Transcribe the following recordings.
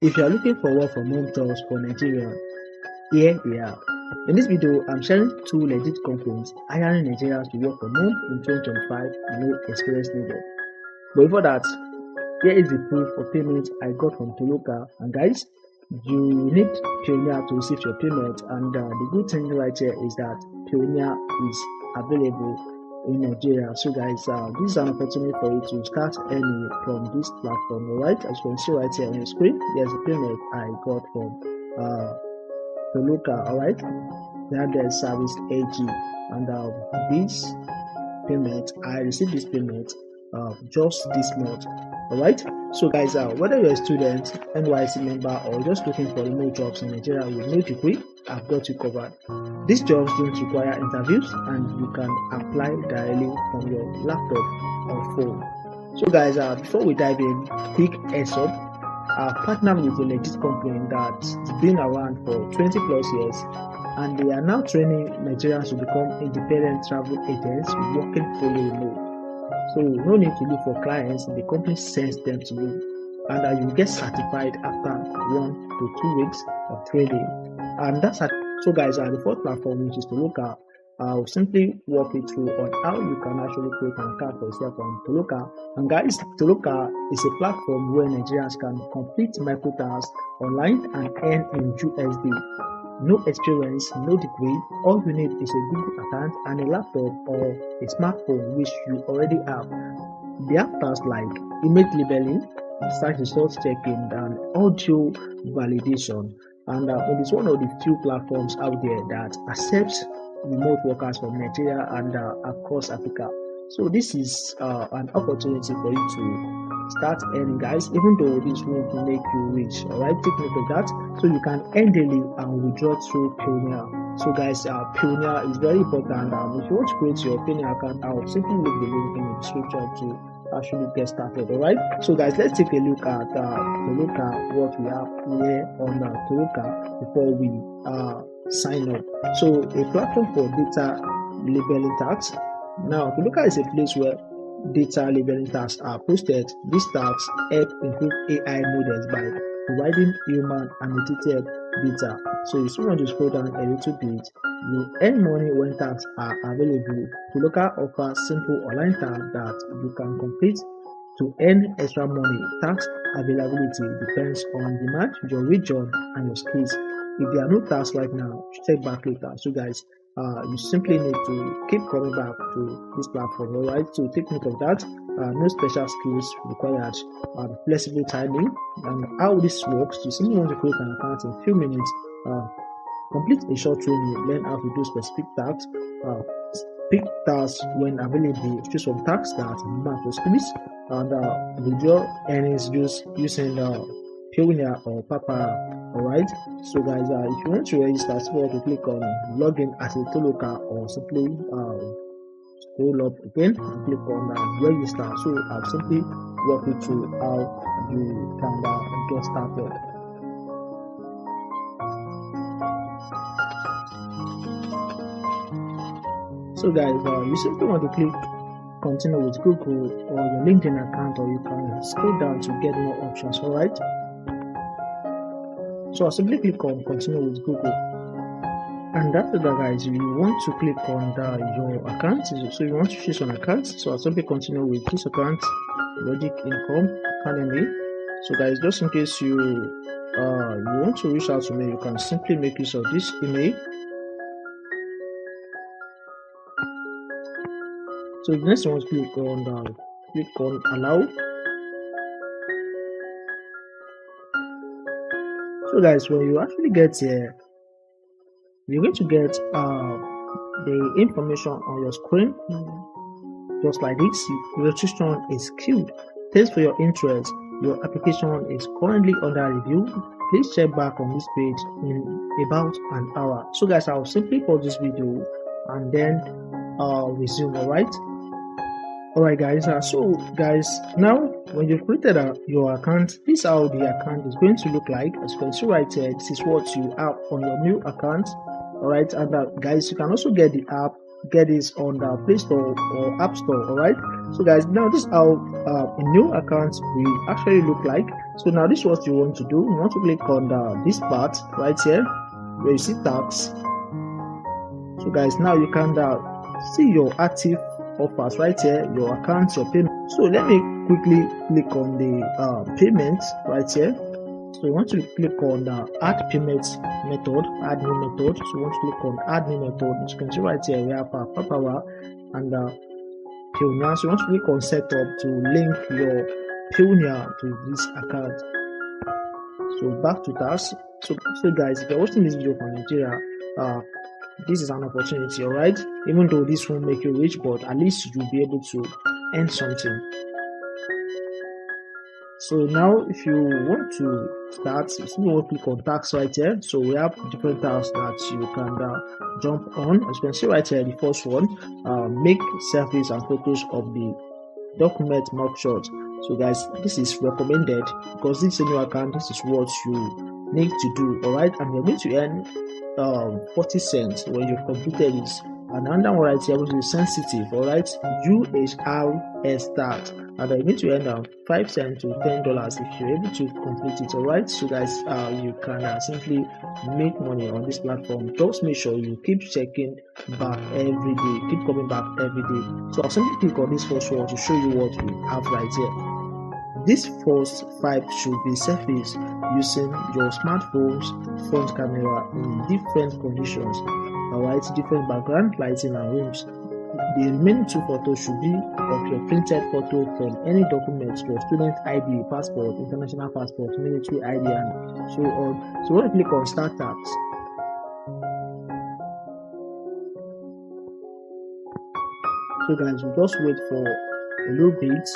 If you are looking for work from home jobs for Nigeria, here they are. In this video, I'm sharing two legit companies hiring Nigerians to work from home in 2025 and no experience needed. But before that, here is the proof of payment I got from Toloka. And guys, you need Pioneer to receive your payment. And the good thing right here is that Pioneer is available in Nigeria. So guys, this is an opportunity for you to start earning from this platform. Alright, as you can see right here on your screen, there's a payment I got from Toloka. Alright, then there's service AG, and this payment, I received this payment just this month. Alright, so guys, whether you're a student, NYC member, or just looking for remote jobs in Nigeria with no degree, I've got you covered. These jobs don't require interviews, and you can apply directly from your laptop or phone. So guys, before we dive in, quick heads up. I've partnered with a legit company that's been around for 20 plus years, and they are now training Nigerians to become independent travel agents working fully remote. So no need to look for clients, the company sends them to you, and you get certified after 1 to 2 weeks of training. And that's it. So guys, the fourth platform, which is Toloka, I'll simply walk you through on how you can actually create an account for yourself on Toloka. And guys, Toloka is a platform where Nigerians can complete micro tasks online and earn in USD. No experience, no degree. All you need is a Google account and a laptop or a smartphone, which you already have. They have tasks like image labeling, search results checking, and audio validation. And it is one of the few platforms out there that accepts remote workers from Nigeria and across Africa. So this is an opportunity for you to start earning, guys, even though this won't make you rich. Alright, take note of that. So you can earn daily and withdraw through Pioneer. So guys, Pioneer is very important. If you want to create your Pioneer account, I'll simply leave the link in the description to actually get started. Alright, so guys, let's take a look at Toloka, what we have here on Toloka before we sign up. So a platform for data labeling tasks. Now Toloka is a place where data labeling tasks are posted. These tasks help improve AI models by providing human annotated data. So if you want to scroll down a little bit, you earn money when tasks are available. Toloka offers simple online tasks that you can complete to earn extra money. Task availability depends on demand, your region, and your skills. If there are no tasks right now, check back later. So guys, you simply need to keep coming back to this platform. Alright, so take note of that. No special skills required, flexible timing. And how this works, you simply want to create an account in a few minutes, complete a short training, learn how to do specific tasks, pick tasks when available, choose some tasks that match your skills, and withdraw earnings using Pioneer or Papa. Alright, so guys, if you want to register, simply want to click on login as a Toloka, or simply scroll up again and click on register. So I'll simply walk you through how you can get started. So guys, you simply want to click continue with Google or your LinkedIn account, or you can scroll down to get more options. Alright, so I'll simply click on continue with Google, and after that, guys, you want to click on your account. So you want to choose an account, so I'll simply continue with this account, Logic Income Academy. So guys, just in case you want to reach out to me, you can simply make use of this email. So the next one, click on allow. So guys, when you actually get here, you're going to get the information on your screen, just like this. Registration is queued. Thanks for your interest. Your application is currently under review. Please check back on this page in about an hour. So guys, I'll simply pause this video and then resume. Alright guys, so guys, now when you've created your account, this is how the account is going to look like. As you can see right here, this is what you have on your new account. Alright, and guys, you can also get the app, get this on the Play Store or App Store. Alright, so guys, now this is how a new account will actually look like. So now this is what you want to do. You want to click on this part right here where you see tax. So guys, now you can see your active offers right here, your accounts, your payment. So let me quickly click on the payment right here. So you want to click on add payment method, add new method. So you want to click on add new method. As you can see right here, we have Power and Pioneer. So you want to click on setup to link your Pioneer to this account. So back to task. So guys, if you're watching this video from Nigeria, this is an opportunity, all right? Even though this won't make you rich, but at least you'll be able to earn something. So now if you want to start, you want to click on tax right here. So we have different tasks that you can jump on. As you can see right here, the first one, make selfies and photos of the document mugshot. So guys, this is recommended because this is a new account. This is what you need to do, all right? And you're going to earn 40 cents when you've completed this. And another one right here, which is sensitive, all right? UHRS tax, and you're going to earn 5 cents to $10 if you're able to complete it, all right? So guys, you can simply make money on this platform. Just make sure you keep checking back every day, keep coming back every day. So I'll simply click on this first one to show you what we have right here. This first 5 should be selfies using your smartphone's front camera in different conditions, alright, different background, lighting and rooms. The remaining 2 photos should be of your printed photo from any document, your student ID, passport, international passport, military ID, and so on. So when you click on Start Tax, so guys, we just wait for a little bit.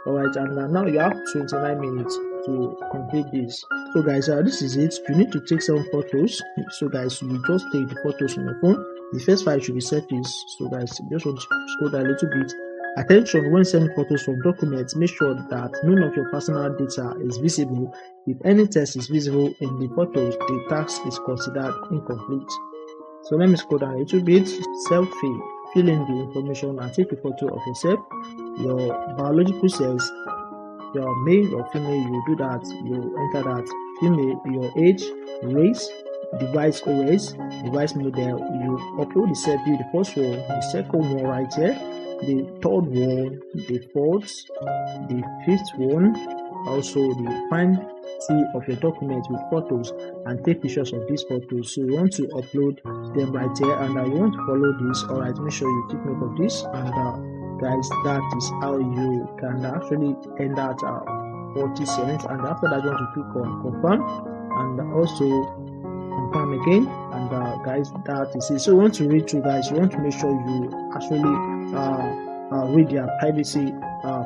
Alright, and now you have 29 minutes to complete this. So guys, this is it. You need to take 7 photos. So guys, you just take the photos on your phone. The first 5 should be selfies. So guys, just want to scroll down a little bit. Attention, when sending photos from documents, make sure that none of your personal data is visible. If any text is visible in the photos, the task is considered incomplete. So let me scroll down a little bit. Selfie. Fill in the information and take a photo of yourself, your biological cells, your male or female, you do that, you enter that, female, your age, race, device OS, device model, you upload the selfie, the first one, the second one right here, the third one, the fourth, the fifth one, also the find of your document with photos and take pictures of these photos. So you want to upload them right here, and you want to follow this. All right, make sure you take note of this, and guys, that is how you can actually end that 40 cents. And after that, you want to click on confirm and also confirm again, and guys, that is it. So you want to read through, guys, you want to make sure you actually read their privacy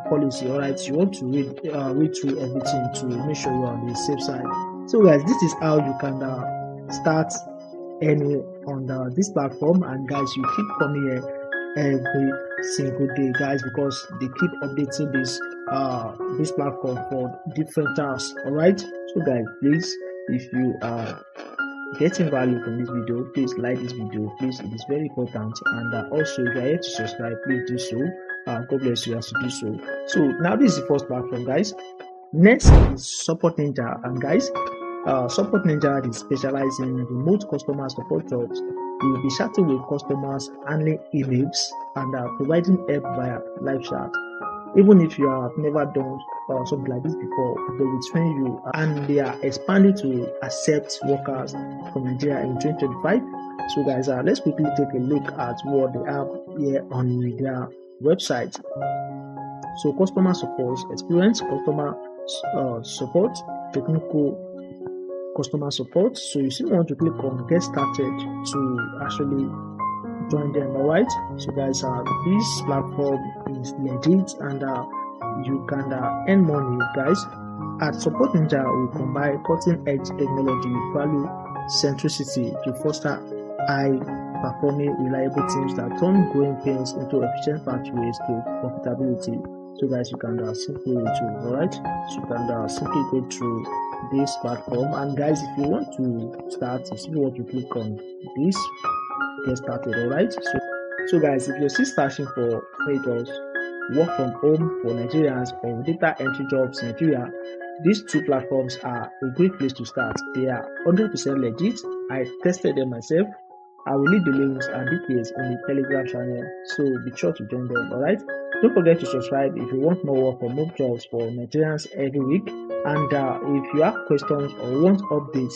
policy. All right, you want to read through everything to make sure you're on the safe side. So guys, this is how you can start earning on this platform. And guys, you keep coming here every single day, guys, because they keep updating this platform for different tasks. All right, so guys, please, if you are getting value from this video, please like this video, please, it is very important. And also, if you are here to subscribe, please do so. God bless you as you do so. So now this is the first platform, guys. Next is Support Ninja, and guys, Support Ninja is specialized in remote customer support jobs. You will be chatting with customers, handling emails, and providing help via live chat. Even if you have never done something like this before, they will train you, and they are expanding to accept workers from Nigeria in 2025. So guys, let's quickly take a look at what they have here on their website. So customer support experience, customer support, technical customer support. So you still want to click on get started to actually join them. All right, so guys, this platform is legit, and you can earn money, guys. At Support Ninja, we combine cutting-edge technology with value centricity to foster high-performing, reliable teams that turn growing pains into efficient pathways to profitability. So guys, you can simply go through, all right? So you can simply go through this platform. And guys, if you want to start, you simply want to click on this, get started, all right? So guys, if you're still searching for creators, work from home for Nigerians or data entry jobs in Nigeria, These two platforms are a great place to start. They are 100% legit. I tested them myself. I will leave the links and details in the Telegram channel, so be sure to join them. Alright? Don't forget to subscribe if you want more work or more jobs for Nigerians every week. And if you have questions or want updates,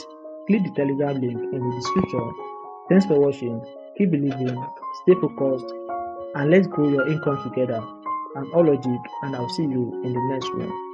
click the Telegram link in the description. Thanks for watching. Keep believing, stay focused, and let's grow your income together. I'm Ologic, and I'll see you in the next one.